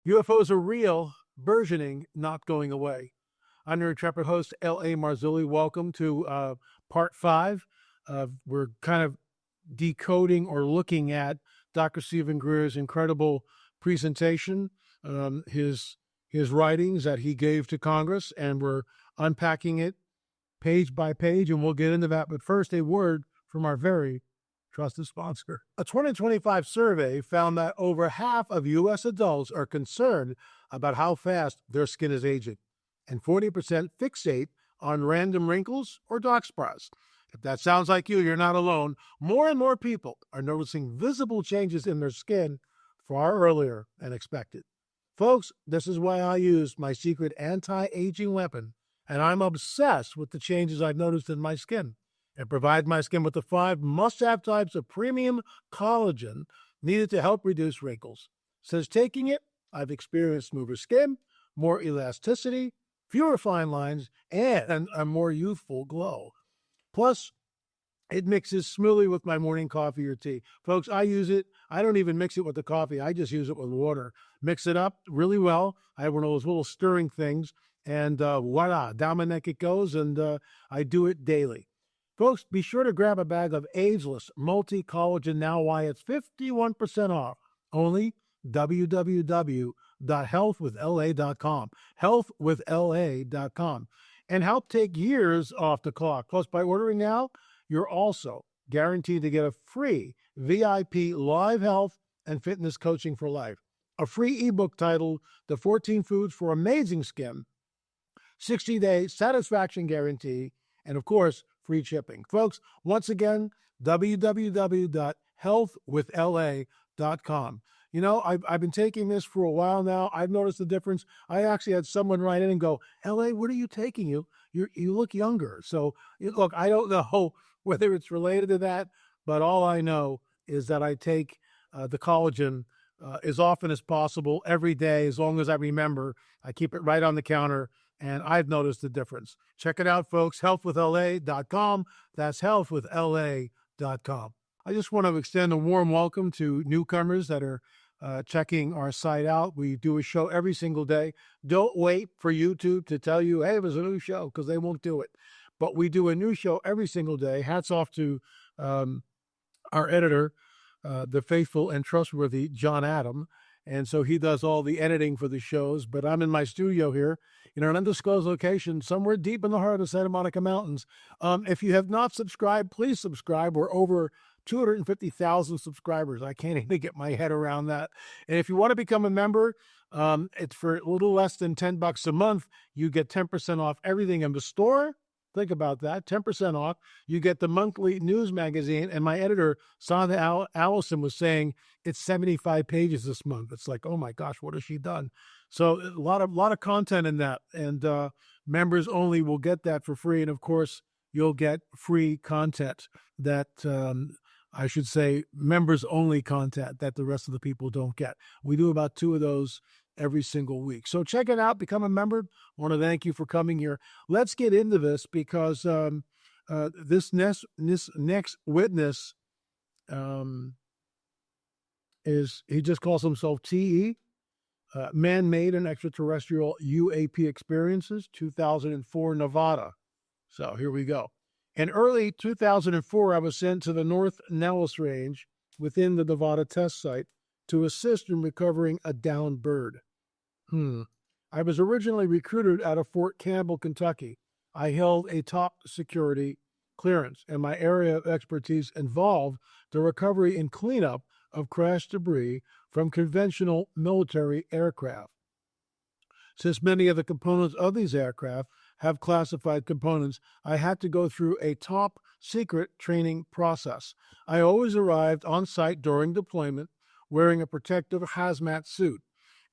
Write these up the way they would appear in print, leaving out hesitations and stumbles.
UFOs are real, burgeoning, not going away. I'm your intrepid host, L.A. Marzulli. Welcome to part 5. We're kind of decoding or looking at Dr. Stephen Greer's incredible presentation, his writings that he gave to Congress, and we're unpacking it page by page, and we'll get into that. But first, a word from our very trusted sponsor. A 2025 survey found that over half of U.S. adults are concerned about how fast their skin is aging, and 40% fixate on random wrinkles or dark spots. If that sounds like you, you're not alone. More and more people are noticing visible changes in their skin far earlier than expected. Folks, this is why I use my secret anti-aging weapon, and I'm obsessed with the changes I've noticed in my skin. It provides my skin with the 5 must-have types of premium collagen needed to help reduce wrinkles. Since taking it, I've experienced smoother skin, more elasticity, fewer fine lines, and a more youthful glow. Plus, it mixes smoothly with my morning coffee or tea. Folks, I use it. I don't even mix it with the coffee. I just use it with water. Mix it up really well. I have one of those little stirring things, and voila, down my neck it goes, and I do it daily. Folks, be sure to grab a bag of ageless multi-collagen now while it's 51% off. Only www.healthwithla.com. Healthwithla.com. And help take years off the clock. Plus, by ordering now, you're also guaranteed to get a free VIP live health and fitness coaching for life. A free ebook titled The 14 Foods for Amazing Skin, 60-day satisfaction guarantee, and of course, free shipping. Folks, once again, www.healthwithla.com. You know, I've been taking this for a while now. I've noticed the difference. I actually had someone write in and go, "L.A., what are you taking? You look younger." So, look, I don't know whether it's related to that, but all I know is that I take the collagen as often as possible every day, as long as I remember. I keep it right on the counter, and I've noticed the difference. Check it out, folks, healthwithla.com. That's healthwithla.com. I just want to extend a warm welcome to newcomers that are checking our site out. We do a show every single day. Don't wait for YouTube to tell you, hey, there's a new show, because they won't do it. But we do a new show every single day. Hats off to our editor, the faithful and trustworthy John Adam. And so he does all the editing for the shows, but I'm in my studio here in an undisclosed location somewhere deep in the heart of Santa Monica Mountains. If you have not subscribed, please subscribe. We're over 250,000 subscribers. I can't even get my head around that. And if you want to become a member, it's for a little less than $10 a month. You get 10% off everything in the store. Think about that, 10% off. You get the monthly news magazine, and my editor, Sandra Allison, was saying it's 75 pages this month. It's like, oh my gosh, what has she done? So a lot of content in that, and members only will get that for free. And of course, you'll get free content that I should say members only content that the rest of the people don't get. We do about 2 of those every single week. So check it out, become a member. I want to thank you for coming here. Let's get into this, because this next witness he just calls himself TE, Man-Made and Extraterrestrial UAP Experiences, 2004 Nevada. So here we go. In early 2004, I was sent to the North Nellis Range within the Nevada test site to assist in recovering a downed bird. I was originally recruited out of Fort Campbell, Kentucky. I held a top security clearance, and my area of expertise involved the recovery and cleanup of crashed debris from conventional military aircraft. Since many of the components of these aircraft have classified components, I had to go through a top secret training process. I always arrived on site during deployment wearing a protective hazmat suit.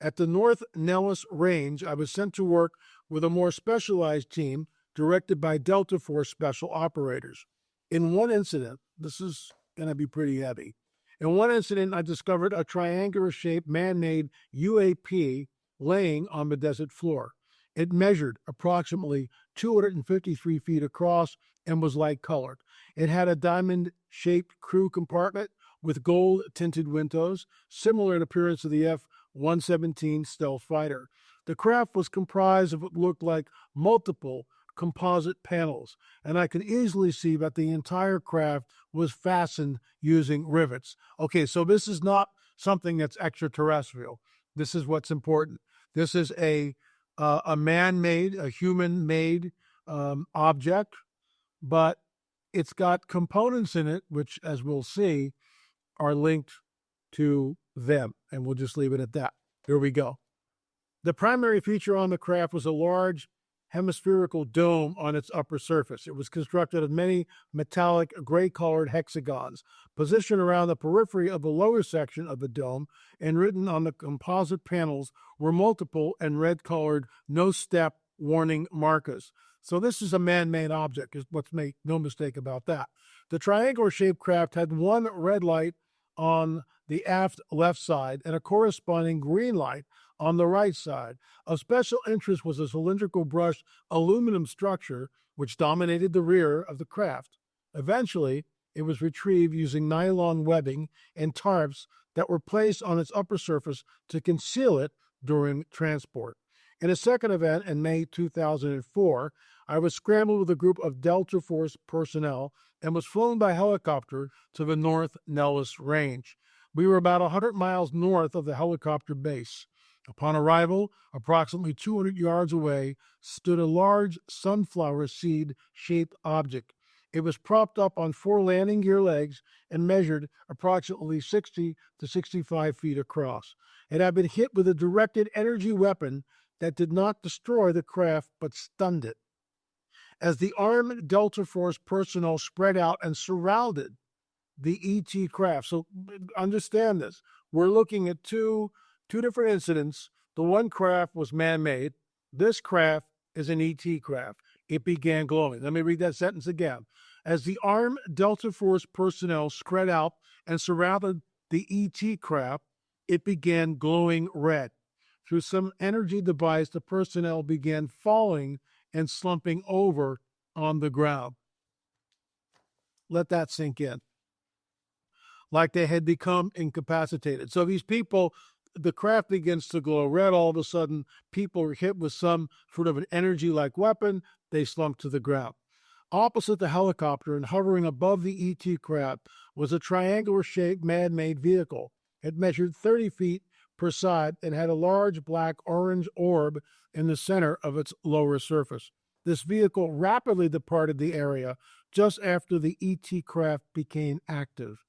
At the North Nellis Range, I was sent to work with a more specialized team directed by Delta Force Special Operators. In one incident, this is going to be pretty heavy. In one incident, I discovered a triangular-shaped man-made UAP laying on the desert floor. It measured approximately 253 feet across and was light-colored. It had a diamond-shaped crew compartment with gold-tinted windows, similar in appearance to the 117 stealth fighter. The craft was comprised of what looked like multiple composite panels, and I could easily see that the entire craft was fastened using rivets. Okay, so this is not something that's extraterrestrial. This is what's important. This is a man-made, a human-made object, but it's got components in it, which, as we'll see, are linked to them. And we'll just leave it at that. Here we go. The primary feature on the craft was a large hemispherical dome on its upper surface. It was constructed of many metallic gray-colored hexagons, positioned around the periphery of the lower section of the dome, and written on the composite panels were multiple and red-colored no-step warning markers. So this is a man-made object, let's make no mistake about that. The triangular-shaped craft had one red light on the aft left side and a corresponding green light on the right side. Of special interest was a cylindrical brushed aluminum structure which dominated the rear of the craft. Eventually, it was retrieved using nylon webbing and tarps that were placed on its upper surface to conceal it during transport. In a second event in May 2004, I was scrambled with a group of Delta Force personnel and was flown by helicopter to the North Nellis Range. We were about 100 miles north of the helicopter base. Upon arrival, approximately 200 yards away, stood a large sunflower seed-shaped object. It was propped up on 4 landing gear legs and measured approximately 60 to 65 feet across. It had been hit with a directed energy weapon that did not destroy the craft but stunned it. As the armed Delta Force personnel spread out and surrounded the ET craft, so understand this, we're looking at two different incidents. The one craft was man-made. This craft is an ET craft. It began glowing. Let me read that sentence again. As the armed Delta Force personnel spread out and surrounded the ET craft, it began glowing red. Through some energy device, the personnel began falling and slumping over on the ground. Let that sink in. Like they had become incapacitated. So these people, the craft begins to glow red. All of a sudden, people are hit with some sort of an energy-like weapon. They slump to the ground. Opposite the helicopter and hovering above the ET craft was a triangular-shaped man-made vehicle. It measured 30 feet per side and had a large black-orange orb in the center of its lower surface. This vehicle rapidly departed the area just after the ET craft became active.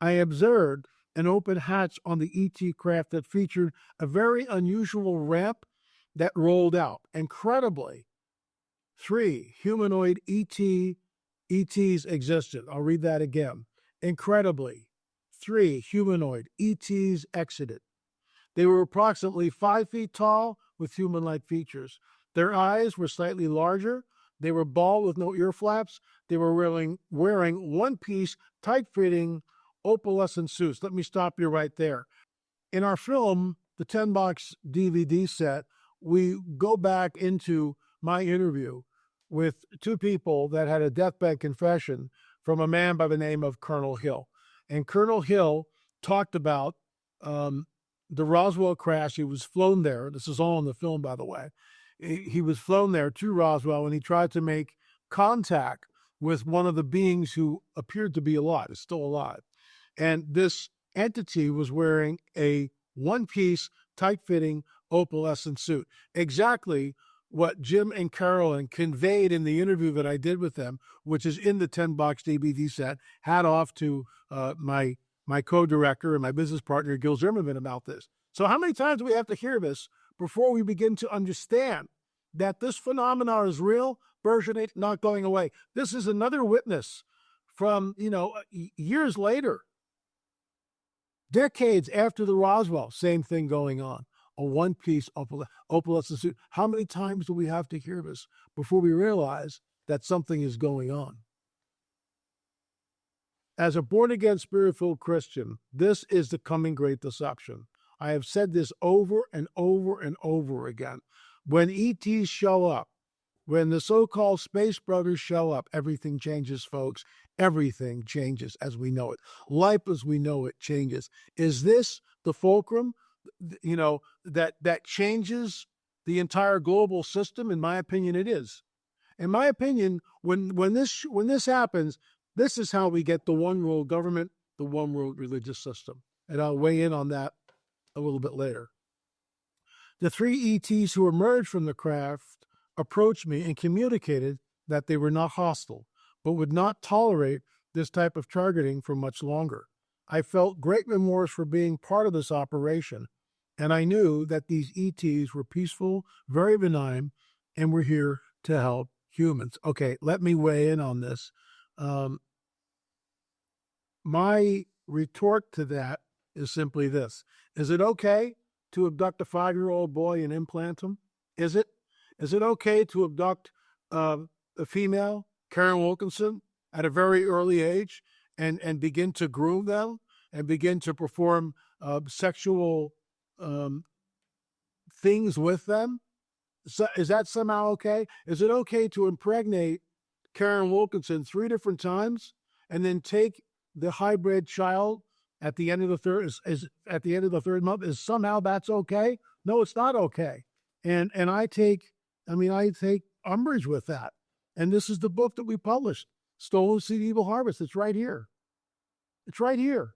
I observed an open hatch on the ET craft that featured a very unusual ramp that rolled out. Incredibly, 3 humanoid ETs existed. I'll read that again. Incredibly, 3 humanoid ETs exited. They were approximately 5 feet tall with human-like features. Their eyes were slightly larger. They were bald with no ear flaps. They were wearing one-piece, tight-fitting, opalescent suits. Let me stop you right there. In our film, the 10-box DVD set, we go back into my interview with 2 people that had a deathbed confession from a man by the name of Colonel Hill. And Colonel Hill talked about the Roswell crash. He was flown there. This is all in the film, by the way. He was flown there to Roswell, and he tried to make contact with one of the beings who appeared to be alive, is still alive. And this entity was wearing a one-piece, tight-fitting, opalescent suit. Exactly what Jim and Carolyn conveyed in the interview that I did with them, which is in the 10-box DVD set. Hat off to my co-director and my business partner, Gil Zimmerman, about this. So how many times do we have to hear this before we begin to understand that this phenomenon is real, burgeoning, not going away? This is another witness from, years later, decades after the Roswell, same thing going on. A one-piece opalescent suit. How many times do we have to hear this before we realize that something is going on? As a born-again, spirit-filled Christian, this is the coming great deception. I have said this over and over and over again. When ETs show up, when the so-called space brothers show up, everything changes, folks. Everything changes as we know it. Life as we know it changes. Is this the fulcrum that changes the entire global system? In my opinion, it is. In my opinion, when this happens, this is how we get the one world government, the one world religious system. And I'll weigh in on that a little bit later. The three ETs who emerged from the craft approached me and communicated that they were not hostile, but would not tolerate this type of targeting for much longer. I felt great remorse for being part of this operation, and I knew that these ETs were peaceful, very benign, and were here to help humans. Okay, let me weigh in on this. My retort to that is simply this. Is it okay to abduct a 5-year-old boy and implant him? Is it? Is it okay to abduct a female, Karen Wilkinson, at a very early age and begin to groom them and begin to perform sexual things with them? So, is that somehow okay? Is it okay to impregnate Karen Wilkinson 3 different times and then take the hybrid child at the end of the third month? Is somehow that's okay? No, it's not okay. And I take umbrage with that. And this is the book that we published, Stolen Seed, Evil Harvest. It's right here. It's right here.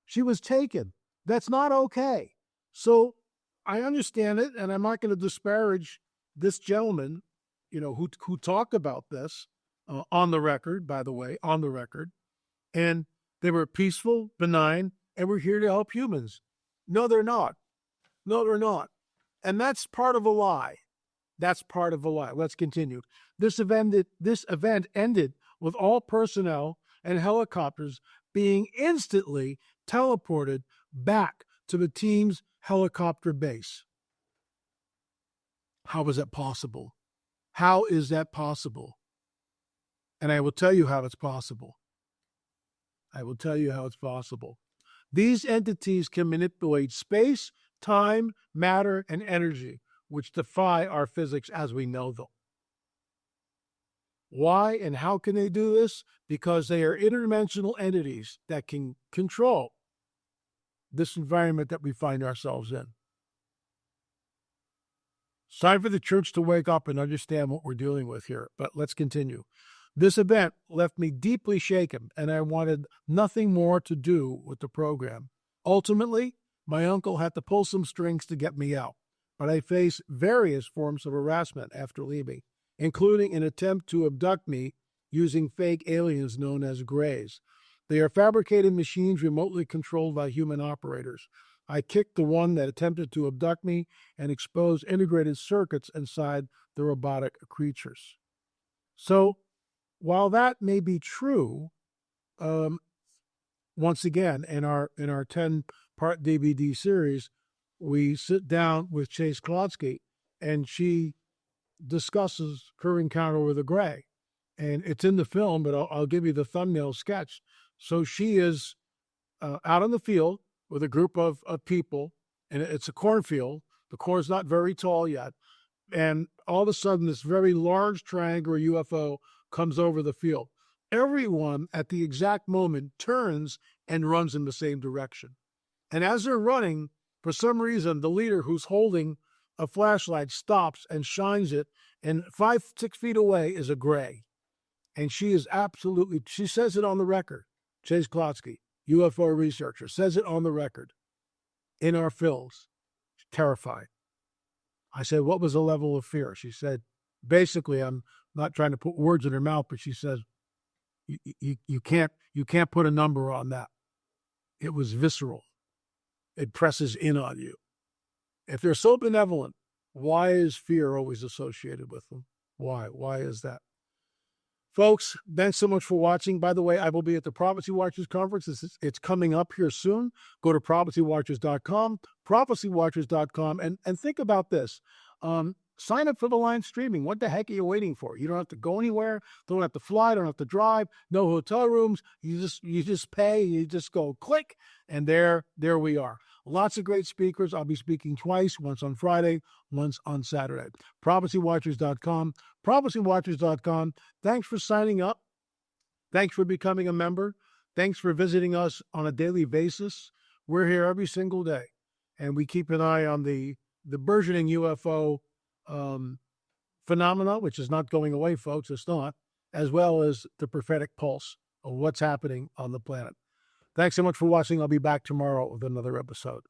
She was taken. That's not okay. So I understand it, and I'm not going to disparage this gentleman, who talked about this on the record, by the way, on the record. And they were peaceful, benign, and we're here to help humans. No, they're not. No, they're not. And that's part of a lie. That's part of a lie. Let's continue. This event ended with all personnel and helicopters being instantly teleported back to the team's helicopter base. How is that possible? How is that possible? And I will tell you how it's possible. I will tell you how it's possible. These entities can manipulate space, time, matter, and energy, which defy our physics as we know them. Why and how can they do this? Because they are interdimensional entities that can control this environment that we find ourselves in. It's time for the church to wake up and understand what we're dealing with here, but let's continue. This event left me deeply shaken, and I wanted nothing more to do with the program. Ultimately, my uncle had to pull some strings to get me out, but I faced various forms of harassment after leaving, including an attempt to abduct me using fake aliens known as Greers. They are fabricated machines remotely controlled by human operators. I kicked the one that attempted to abduct me and exposed integrated circuits inside the robotic creatures. So, while that may be true, once again, in our 10-part DVD series, we sit down with Chase Klodsky, and she discusses her encounter with a Grey. And it's in the film, but I'll give you the thumbnail sketch. So she is out in the field with a group of people, and it's a cornfield. The corn's not very tall yet. And all of a sudden, this very large triangular UFO comes over the field. Everyone at the exact moment turns and runs in the same direction. And as they're running, for some reason, the leader who's holding a flashlight stops and shines it, and 5-6 feet away is a Grey. And she says it on the record. Chase Klodsky, UFO researcher, says it on the record in our films. She's terrified. I said, what was the level of fear? She said, basically, I'm not trying to put words in her mouth, but she says, you can't put a number on that. It was visceral. It presses in on you. If they're so benevolent, why is fear always associated with them? Why? Why is that? Folks, thanks so much for watching. By the way, I will be at the Prophecy Watchers Conference. It's coming up here soon. Go to prophecywatchers.com, prophecywatchers.com, and think about this. Sign up for the live streaming. What the heck are you waiting for? You don't have to go anywhere. Don't have to fly. Don't have to drive. No hotel rooms. You just pay. You just go click, and there we are. Lots of great speakers. I'll be speaking twice, once on Friday, once on Saturday. prophecywatchers.com, prophecywatchers.com. Thanks for signing up. Thanks for becoming a member. Thanks for visiting us on a daily basis. We're here every single day. and we keep an eye on the burgeoning UFO phenomena, which is not going away, folks. It's not, as well as the prophetic pulse of what's happening on the planet. Thanks so much for watching. I'll be back tomorrow with another episode.